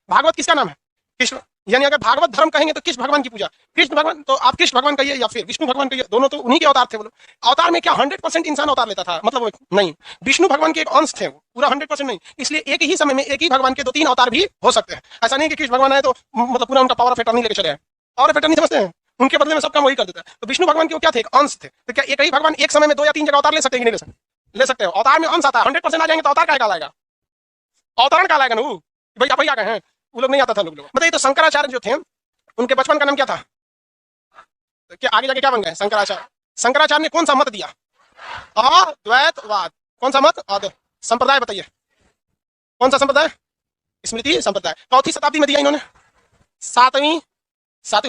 भागवत किसका नाम है? कृष्ण। यानी अगर भागवत धर्म कहेंगे तो किस भगवान की पूजा? कृष्ण भगवान। तो आप कृष्ण भगवान कहिए या फिर विष्णु भगवान कहिए, दोनों तो उन्हीं के अवतार थे। बोलो अवतार में क्या 100% इंसान अवतार लेता था? मतलब नहीं, विष्णु भगवान के एक अंश थे, वो पूरा 100% नहीं। इसलिए एक ही समय में एक ही भगवान के 2-3 अवतार भी हो सकते हैं। ऐसा नहीं कि कृष्ण भगवान आए तो मतलब पूरा उनका पावर ऑफ अटर्नी लेके चले आए। पावर ऑफ अटर्नी समझते हैं? उनके बदले में सब काम वही कर देता है। तो विष्णु भगवान के क्या थे? एक अंश थे। तो क्या एक ही भगवान एक समय में 2 या 3 जगह अवतार ले सकते हैं कि नहीं ले सकते? ले सकते हो। अवतार में अंश आता है, 100% आ जाएंगे तो अवतार क्या लाएगा? अवतरण क्या लाएगा ना वो? भाई आप ही आ गए हैं, वो लोग नहीं आता था। लोग बताइए तो शंकराचार्य जो थे उनके बचपन का नाम क्या था? तो क्या आगे जाके क्या बन गए? शंकराचार्य। शंकराचार्य ने कौन सा मत दिया? अद्वैतवाद। कौन सा मत? संप्रदाय बताइए कौन सा संप्रदाय? स्मृति संप्रदाय। चौथी शताब्दी में दिया इन्होंने, सातवीं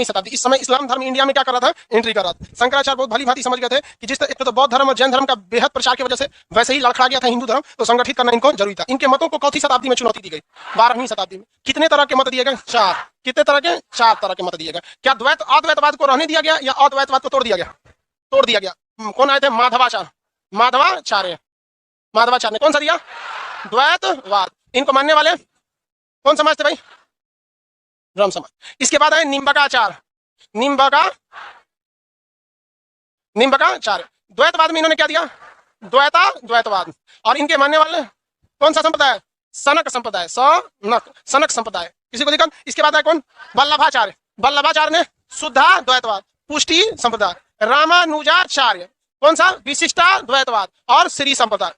शताब्दी। इस समय इस्लाम धर्म इंडिया में क्या कर रहा था? एंट्री कर रहा था। शंकराचार्य बहुत भली भांति समझ गए थे कि जिस तरह तो बौद्ध धर्म और जैन धर्म का बेहद प्रचार की वजह से वैसे ही लड़खड़ा गया था हिंदू धर्म, तो संगठित करना इनको जरूरी था। इनके मतों को चौथी शताब्दी में चुनौती दी गई। 12वीं शताब्दी में कितने तरह के मत दिए गए? 4। कितने तरह के? 4 तरह के मत दिए गए। क्या अद्वैतवाद को रहने दिया गया या अद्वैतवाद को तोड़ दिया गया? तोड़ दिया गया। कौन आए थे? माधवाचार्य। माधवाचार्य ने कौन सा दिया? द्वैतवाद। इनको मानने वाले कौन समाज थे भाई? ब्रह्म समाज। इसके बाद आए निम्बकाचार्य। निम्बकाचार्य। द्वैतवाद में इन्होंने क्या दिया? द्वैतवाद। और इनके मानने वाले कौन सा संप्रदाय? सनक संप्रदाय। सनक संप्रदाय। किसी को दिक्कत? इसके बाद आए कौन? वल्लभाचार्य ने शुद्धाद्वैतवाद। पुष्टि संप्रदाय। रामानुजाचार्य कौन सा? विशिष्टाद्वैतवाद और श्री संप्रदाय।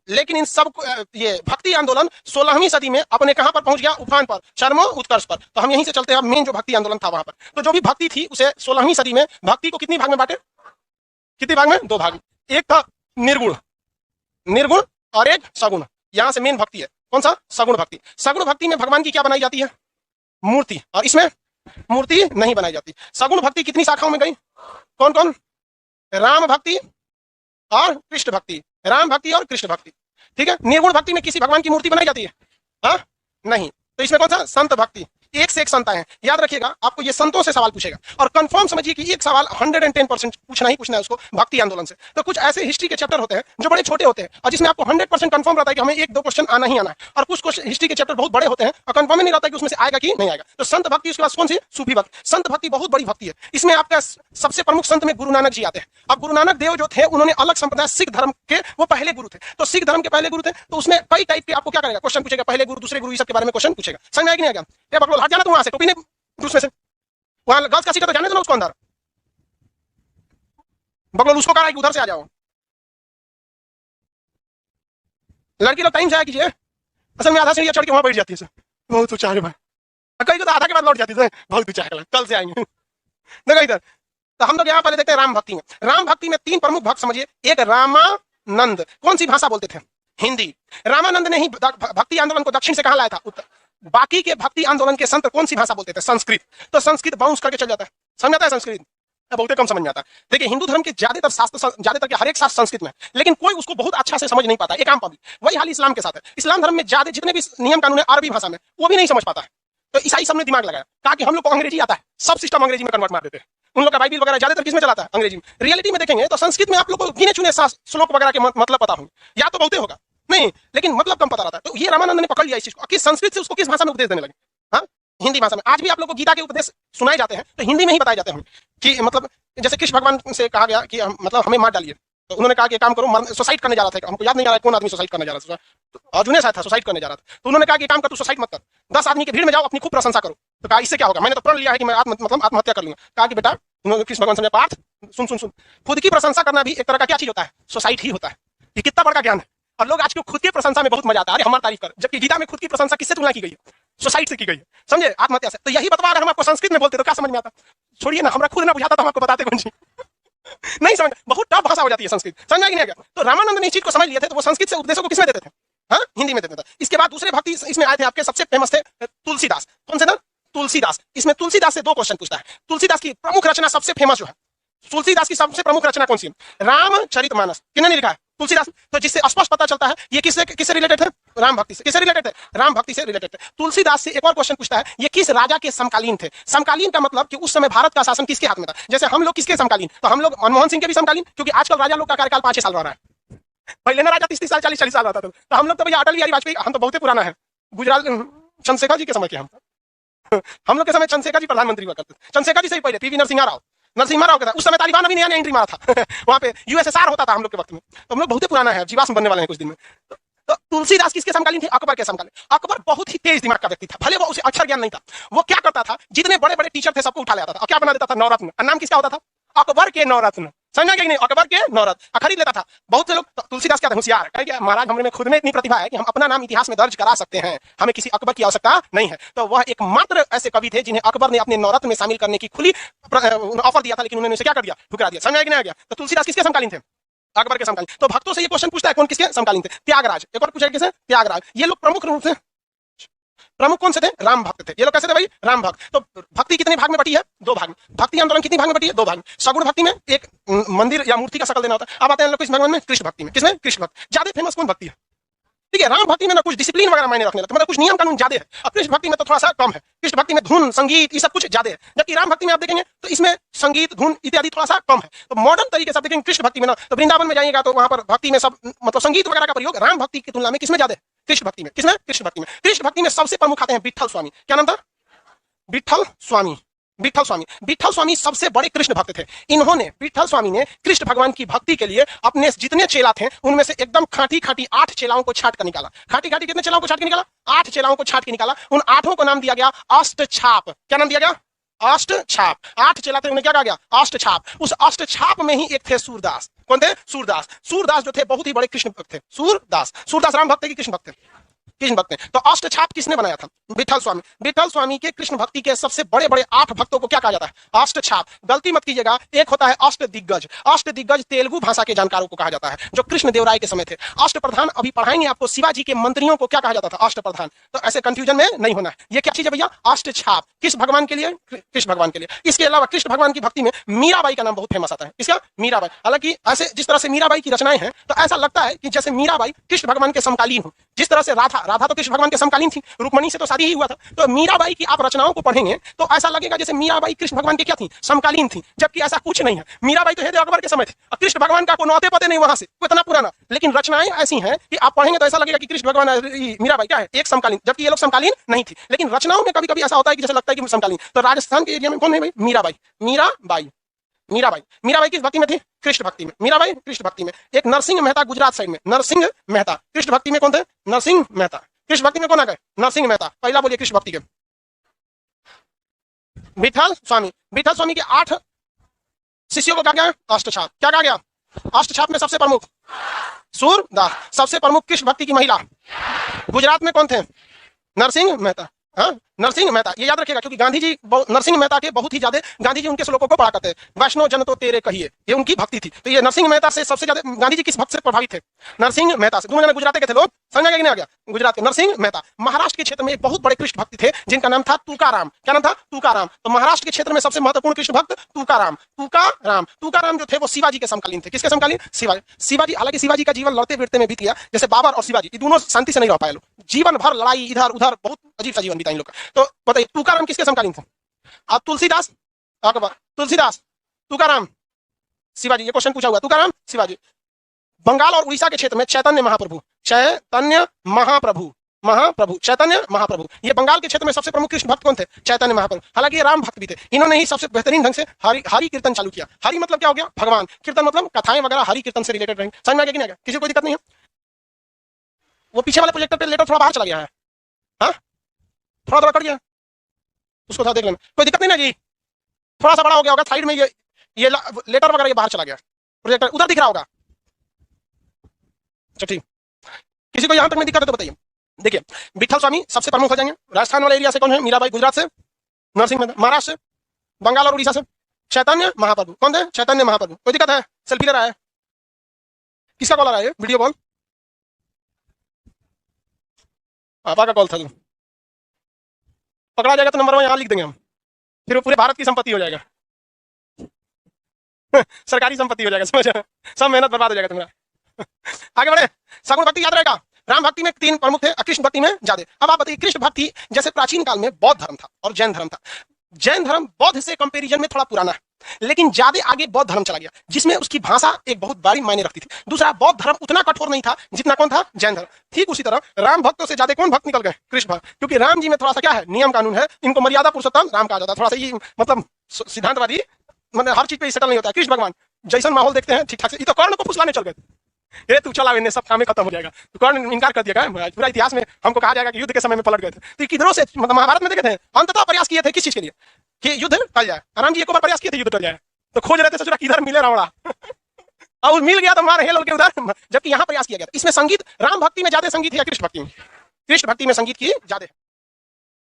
लेकिन इन सब ये भक्ति आंदोलन 16वीं सदी में अपने कहां पर पहुंच गया? उफान पर, चरमो उत्कर्ष पर। तो हम यहीं से चलते हैं। मेन जो भक्ति आंदोलन था वहां पर, तो जो भी भक्ति थी उसे 16वीं सदी में भक्ति को कितनी भाग में बांटे? कितने भाग में? 2 भाग में। एक था निर्गुण और एक सगुण। यहां से मेन भक्ति है कौन सा? सगुण भक्ति। सगुण भक्ति में भगवान की क्या बनाई जाती है? मूर्ति। और इसमें मूर्ति नहीं बनाई जाती। सगुण भक्ति कितनी शाखाओं में गई? कौन कौन? राम भक्ति और कृष्ण भक्ति। राम भक्ति और कृष्ण भक्ति। ठीक है। निर्गुण भक्ति में किसी भगवान की मूर्ति बनाई जाती है? हाँ नहीं। तो इसमें कौन सा? संत भक्ति। एक से एक संत हैं। याद रखिएगा, आपको ये संतों से सवाल पूछेगा और कंफर्म समझिए कि एक सवाल 110% पूछना ही पूछना है उसको भक्ति आंदोलन से। तो कुछ ऐसे हिस्ट्री के चैप्टर होते हैं जो बड़े छोटे होते हैं और जिसमें आपको 100% कंफर्म रहता है कि हमें 1-2 क्वेश्चन आना ही आना है, और कुछ हिस्ट्री के चैप्टर बहुत बड़े होते हैं और कंफर्म ही नहीं रहता कि उसमें से आएगा कि नहीं आएगा। तो संत भक्ति, उसके बाद कौन सी? सूफी भक्ति। संत भक्ति बहुत बड़ी भक्ति है। इसमें आपका सबसे प्रमुख संत में गुरु नानक जी आते हैं। अब गुरु नानक देव जो थे उन्होंने अलग संप्रदाय सिख धर्म के वो पहले गुरु थे। तो सिख धर्म के पहले गुरु थे, तो उसमें कई टाइप के आपको क्या करेगा? क्वेश्चन पूछेगा। पहले गुरु, दूसरे गुरु, ये सब के बारे में क्वेश्चन पूछेगा। समझ में आया कि नहीं आया? ये बकलोल हट जाना तुम वहां से, टोपी ने उसमें से वहां गर्ल्स का सीट तो जाने दो ना उसको अंदर। बकलोल उसको कहा कि उधर से आ जाओ। लड़की लोग टाइम से आया कीजिए। असल में आधा सीढ़ियां चढ़ के वहां बैठ जाती है। बहुत ऊंचा है भाई। कई तो आधा के बाद लौट जाती है। बहुत ऊंचा है, कल से आएंगे। देखो इधर। तो हम लोग यहाँ पहले देखते हैं राम भक्ति में। राम भक्ति में 3 प्रमुख भक्त समझिए। एक रामानंद। कौन सी भाषा बोलते थे? हिंदी। रामानंद ने ही भक्ति आंदोलन को दक्षिण से कहां लाया था? उत्तर। बाकी के भक्ति आंदोलन के संत कौन सी भाषा बोलते थे? संस्कृत। तो संस्कृत बाउंस करके चल जाता है। समझ आता है संस्कृत? बहुत कम समझ में आता है। देखिए हिंदू धर्म के ज्यादातर शास्त्र, ज्यादातर के हर एक शास्त्र संस्कृत में है, लेकिन कोई उसको बहुत अच्छा से समझ नहीं पाता। एक आम पब्लिक। वही हाल इस्लाम के साथ है। इस्लाम धर्म में ज्यादा जितने भी नियम कानून है अरबी भाषा में, वो भी नहीं समझ पाता है। तो ईसाई सब ने दिमाग लगाया, कहा कि हम लोग को अंग्रेजी आता है, सब सिस्टम अंग्रेजी में कन्वर्ट मार देते हैं। उन लोग का बाइबल वगैरह ज्यादातर किसमें चलाता है? अंग्रेजी में। रियलिटी में देखेंगे तो संस्कृत में आप लोग को गिने चुने श्लोक वगैरह के मतलब पता होंगे, या तो बहुते होगा नहीं, लेकिन मतलब कम पता रहता है। तो ये रामानंद ने पकड़ लिया इस चीज को कि संस्कृत से उसको किस भाषा में उपदेश देने लगे? हाँ, हिंदी भाषा में। आज भी आप लोग को गीता के उपदेश सुनाए जाते हैं तो हिंदी में ही बताए जाते हैं कि मतलब जैसे कृष्ण भगवान से कहा गया कि मतलब हमें मार डालिए, तो उन्होंने कहा कि काम करो, सुसाइड करने जा रहा था। हमको याद नहीं आ रहा है कौन आदमी सुसाइड करने जा रहा था, अर्जुन शायद था, सुसाइड करने जा रहा था। तो उन्होंने कहा कि काम कर, तू सुसाइड मत कर, 10 आदमी की भीड़ में जाओ, अपनी खूब प्रशंसा करो। तो कहा इससे क्या होगा? मैंने तो प्रण लिया है कि मैं आत्महत्या कर लूंगा। कहा कि बेटा, कृष्ण भगवान समझे, पार्थ सुन, खुद की प्रशंसा करना भी एक तरह का क्या चीज होता है? सुसाइड ही होता है। ये कितना बड़ा ज्ञान है। और लोग आज को खुद की प्रशंसा में बहुत मजा आता है, अरे हमारी तारीफ कर, जबकि गीता में खुद की प्रशंसा किससे तुलना की गई है? सुसाइड से की गई है। समझे? आत्महत्या से। तो यही बतवा अगर हम आपको संस्कृत में बोलते तो क्या समझ में आता? छोड़िए ना, हमरा खुद ना बुझाता तो हम आपको बताते कौन सी। नहीं समझ, बहुत टफ भाषा हो जाती है संस्कृत। समझ में नहीं आ गया? तो रामानंद ने इस चीज को समझ लिए थे, तो वो संस्कृत से उपदेशों को किसमें देते थे? हाँ, हिंदी में देते थे। इसके बाद दूसरे भक्ति इसमें आए थे आपके, सबसे फेमस थे तुलसीदास। कौन से ना? तुलसीदास। इसमें तुलसीदास से 2 क्वेश्चन पूछता है। तुलसीदास की प्रमुख रचना सबसे फेमस जो है, तुलसीदास की सबसे प्रमुख रचना कौन सी है? रामचरितमानस। किसने लिखा है? तुलसीदास। तो जिससे स्पष्ट पता चलता है ये किससे रिलेटेड है? राम भक्ति से। किससे रिलेटेड है? राम भक्ति से रिलेटेड है। तुलसीदास से एक और क्वेश्चन पूछता है, ये किस राजा के समकालीन थे? समकालीन का मतलब कि उस समय भारत का शासन किसके हाथ में था? जैसे हम लोग किसके समकालीन? तो हम लोग मनमोहन सिंह के भी समकालीन, क्योंकि आजकल राजा लोग का कार्यकाल 5 साल रह रहा है। पहले ना राजा 30 साल 40 साल रहता था। तो हम लोग तो भैया अटल बिहारी वाजपेयी, हम तो बहुत पुराना है, गुजरात चंद्रशेखर जी के समय के हम। हम लोग के समय चंद्रशेखर जी प्रधानमंत्री हुआ करते थे, चंद्रशेखर जी से ही पहले पीवी नरसिम्हा राव, नरसिम्हा राव के था उस समय तालिबान अभी नया नया एंट्री मारा था वहां पे यूएसएसआर होता था हम लोग के वक्त में, तो हम लोग बहुत पुराना है, जीवाश्म बनने वाले हैं कुछ दिन में। तो तुलसीदास किसके समकालीन थे? अकबर के समकालीन। अकबर बहुत ही तेज दिमाग का व्यक्ति था, भले वो उसे अक्षर ज्ञान नहीं था। वो क्या करता था, जितने बड़े बड़े टीचर थे सबको उठा ले आता था और क्या बना देता था, नवरत्न। नाम किसका होता था? अकबर के नवरत्न। समझा कि नहीं? अकबर के नवरत्न खरीद लेता था। बहुत से लोग तुलसीदास क्या थे, होशियार, कहे महाराज हमारे में खुद में इतनी प्रतिभा है कि हम अपना नाम इतिहास में दर्ज करा सकते हैं, हमें किसी अकबर की आवश्यकता नहीं है। तो वह एकमात्र ऐसे कवि थे जिन्हें अकबर ने अपने नवरत्न में शामिल करने की खुली ऑफर दिया था, लेकिन उन्होंने उसे क्या कर दिया, ठुकरा दिया। समझा कि नहीं आ गया? तो तुलसीदास किसके समकालीन थे? अकबर के समकालीन। तो भक्तों से ये क्वेश्चन पूछता है कौन किसके समकालीन थे? त्यागराज। एक और पूछा किसे? त्यागराज। ये लोग प्रमुख रूप से प्रमुख कौन से थे? राम भक्त थे। ये लोग कैसे थे भाई? राम भक्त। तो भक्ति कितने भाग में बटी है? 2 भाग में। भक्ति आंदोलन कितनी भाग में बटी है? 2 भाग में। सगुण भक्ति में एक मंदिर या मूर्ति का शकल देना होता है। अब आते हैं लोग किस भगवान में? कृष्ण भक्ति में। किसमें? कृष्ण भक्ति। ज्यादा फेमस कौन भक्ति है? ठीक है, राम भक्ति में ना कुछ डिसिप्लिन वगैरह मायने रखने लगता है, मतलब कुछ नियम कानून ज्यादा है। अब कृष्ण भक्ति में तो थोड़ा सा कम है। कृष्ण भक्ति में धुन संगीत ये सब कुछ ज्यादा है, जबकि राम भक्ति में आप देखेंगे तो इसमें संगीत धुन इत्यादि थोड़ा सा कम है। तो मॉडर्न तरीके से आप देखेंगे कृष्ण भक्ति में ना, तो वृंदावन में जाइएगा तो वहां पर भक्ति में सब मतलब संगीत वगैरह का प्रयोग राम भक्ति की तुलना में किसमें ज्यादा है? कृष्ण भक्ति में। किसमें? कृष्ण भक्ति में। कृष्ण भक्ति में सबसे प्रमुख आते हैं विठल स्वामी। क्या नाम था? विठल स्वामी। विठल स्वामी। विठल स्वामी सबसे बड़े कृष्ण भक्त थे। इन्होंने, विठल स्वामी ने कृष्ण भगवान की भक्ति के लिए अपने जितने चेला थे उनमें से एकदम खाटी खाटी 8 चेलाओं को छांट कर निकाला। खाटी खाटी कितने चेलाओं को छांट के निकाला? 8 चेलाओं को छांट के निकाला। उन 8 को नाम दिया गया अष्टछाप। क्या नाम दिया गया? अष्टछाप। 8 चेला थे, उन्हें क्या कहा गया? अष्टछाप। उस अष्टछाप में ही एक थे सूरदास। कौन थे? सूरदास। सूरदास जो थे बहुत ही बड़े कृष्ण भक्त थे। सूरदास। सूरदास राम भक्त थे कि कृष्ण भक्त थे? कृष्ण भक्त ने। तो अष्टछाप किसने बनाया था? विठल स्वामी। विठल स्वामी के कृष्ण भक्ति के सबसे बड़े बड़े 8 भक्तों को क्या कहा जाता है? अष्टछाप। गलती मत कीजिएगा, एक होता है अष्ट दिग्गज। अष्ट दिग्गज तेलुगु भाषा के जानकारों को कहा जाता है, जो कृष्ण देवराय के समय थे। अष्ट प्रधान अभी पढ़ाएंगे आपको, शिवाजी के मंत्रियों को क्या कहा जाता था? अष्ट प्रधान। तो ऐसे कंफ्यूजन में नहीं होना है। ये क्या चीज है भैया? अष्टछाप। किस भगवान के लिए? कृष्ण भगवान के लिए। इसके अलावा कृष्ण भगवान की भक्ति में मीराबाई का नाम बहुत फेमस आता है। इसका? मीराबाई। हालांकि ऐसे जिस तरह से मीराबाई की रचनाएं हैं तो ऐसा लगता है कि जैसे मीराबाई कृष्ण भगवान के समकालीन हो। जिस तरह से राधा तो कृष्ण भगवान के समकालीन थी, रुक्मणी से तो शादी ही हुआ था। तो मीराबाई की आप रचनाओं को पढ़ेंगे तो ऐसा लगेगा जैसे मीराबाई कृष्ण भगवान के क्या थी? समकालीन थी, जबकि ऐसा कुछ नहीं है। मीराबाई तो है अकबर के समय थे, कृष्ण भगवान का कोई नौते पते नहीं वहां से, इतना पुराना, लेकिन रचनाएं ऐसी हैं कि आप पढ़ेंगे तो ऐसा लगेगा कि कृष्ण भगवान मीराबाई क्या है? एक समकालीन, जबकि ये लोग समकालीन नहीं थी। लेकिन रचनाओं में कभी कभी ऐसा होता है कि जैसे लगता है कि समकालीन। तो राजस्थान के एरिया में कौन है भाई? मीराबाई। मीराबाई। मीराबाई। मीराबाई किस भक्ति में थी? कृष्ण भक्ति में। मीराबाई कृष्ण भक्ति में। एक नरसिंह मेहता गुजरात साइड में, नरसिंह मेहता कृष्ण भक्ति में कौन थे? नरसिंह मेहता। कृष्ण भक्ति में कौन आ गए? नरसिंह मेहता। पहला बोलिए कृष्ण भक्ति के। विठल स्वामी। विठल स्वामी के 8 शिष्यों को क्या गया? अष्टछाप। क्या कहा गया? अष्टछाप में सबसे प्रमुख सूरदास। सबसे प्रमुख कृष्ण भक्ति की महिला गुजरात में कौन थे? नरसिंह मेहता। हाँ, नरसिंह मेहता। ये याद रखिएगा क्योंकि गांधी जी नरसिंह मेहता के बहुत ही ज्यादा, गांधी जी उनके श्लोकों को पढ़ा करते हैं। वैष्णव जन तो तेरे कहिए, ये उनकी भक्ति थी। तो ये नरसिंह मेहता से सबसे ज्यादा गांधी जी किस भक्त से प्रभावित थे? नरसिंह मेहता से। दोनों जने गुजरात के थे लोग, समझ गया कि नहीं आ गया? गुजरात के नरसिंह मेहता। महाराष्ट्र के क्षेत्र में एक बहुत बड़े कृष्ण भक्त थे जिनका नाम था तुकाराम। क्या नाम था? तुकाराम। तो महाराष्ट्र के क्षेत्र में सबसे महत्वपूर्ण कृष्ण भक्त तुकाराम। तुकाराम। तुकाराम जो थे वो शिवाजी के समकालीन थे। किसके समकालीन? शिवाजी। शिवाजी, हालांकि शिवाजी का जीवन लड़ते भिड़ते में बीत गया, जैसे बाबर और शिवाजी, ये दोनों शांति से नहीं रह पाए लोग, जीवन भर लड़ाई, इधर उधर, बहुत अजीब सा जीवन बीता इन लोग का। तो बताइए तुकाराम किसके समकालीन थे? आप तुलसीदास, अकबर, तुलसीदास, तुकाराम, शिवाजी। ये क्वेश्चन पूछा हुआ। तुकाराम, शिवाजी। बंगाल और उड़ीसा के क्षेत्र में चैतन्य महाप्रभु। चैतन्य महाप्रभु। महाप्रभु, चैतन्य महाप्रभु। ये बंगाल के क्षेत्र में सबसे प्रमुख कृष्ण भक्त कौन थे? चैतन्य महाप्रभु। हालांकि ये राम भक्त भी थे। इन्होंने ही सबसे बेहतरीन ढंग से हरि कीर्तन चालू किया। हरि मतलब क्या हो गया? भगवान। कीर्तन मतलब कथाएं वगैरह हरि कीर्तन से रिलेटेड रहेंगे। समझ में आ गया कि नहीं आ गया? किसी को कोई दिक्कत नहीं है? वो पीछे वाले प्रोजेक्टर पे लेटर थोड़ा बाहर चला गया है, हाँ, थोड़ा थोड़ा कट गया, उसको थोड़ा देख लेना, कोई दिक्कत नहीं ना जी? थोड़ा सा बड़ा हो गया होगा साइड में, ये लेटर वगैरह ये बाहर चला गया, प्रोजेक्टर उधर दिख रहा होगा। अच्छा ठीक, किसी को यहां तक में दिक्कत है तो बताइए। देखिए, विठल स्वामी सबसे प्रमुख हो जाएंगे। राजस्थान वाले एरिया से कौन है? मीराबाई गुजरात से, नरसिंह मेहता महाराष्ट्र से, बंगाल और उड़ीसा से चैतन्य महाप्रभु। कौन थे? चैतन्य महाप्रभु। कोई दिक्कत है? सेल्फी ले रहा है, किसका कॉल आ रहा है? वीडियो कॉल, आपा का कॉल था। पकड़ा जाएगा तो नंबर यहाँ लिख देंगे हम, फिर वो पूरे भारत की संपत्ति हो जाएगा सरकारी संपत्ति हो जाएगा, समझ? सब मेहनत बर्बाद हो जाएगा तुम्हारा आगे बढ़े। सगुण भक्ति याद रहेगा। राम भक्ति में 3 प्रमुख थे, कृष्ण भक्ति में ज्यादा। अब आप बताइए, कृष्ण भक्ति जैसे प्राचीन काल में बौद्ध धर्म था और जैन धर्म था। जैन धर्म बौद्ध से कंपेरिजन में थोड़ा पुराना है, लेकिन ज्यादा आगे बौद्ध धर्म चला गया, जिसमें उसकी भाषा एक बहुत बड़ी मायने रखती थी। दूसरा, बौद्ध धर्म उतना कठोर नहीं था जितना कौन था, जैन धर्म। ठीक उसी तरह राम भक्तों से ज्यादा कौन भक्त निकल गए, कृष्ण भक्त, क्योंकि राम जी में थोड़ा सा क्या है, नियम कानून है, इनको मर्यादा पुरुषोत्तम राम कहा जाता है। थोड़ा सा ये मतलब सिद्धांतवादी, मतलब हर चीज पे सेटल नहीं होता है। कृष्ण भगवान जैसा माहौल देखते हैं ठीक ठाक से, ये तो कर्ण को फुसलाने चल गए, ये तू चला, इन्हें सब काम खत्म हो जाएगा, तो कर्ण इनकार कर दिया। पूरा इतिहास में हमको कहा जाएगा कि युद्ध के समय में पलट गए थे। तो किधरों से, मतलब महाभारत में देखे थे, अंततः प्रयास किए थे किस चीज के लिए, कि युद्ध टल जाए। राम जी एक बार प्रयास किए थे युद्ध टल जाए, तो खोज रहे थे, सोच रहा किधर मिले रावणा और मिल गया तो मारे हेल के उधर, जबकि यहाँ प्रयास किया गया था। इसमें संगीत राम भक्ति में ज्यादा संगीत है या कृष्ण भक्ति में? कृष्ण भक्ति में संगीत की ज्यादा है।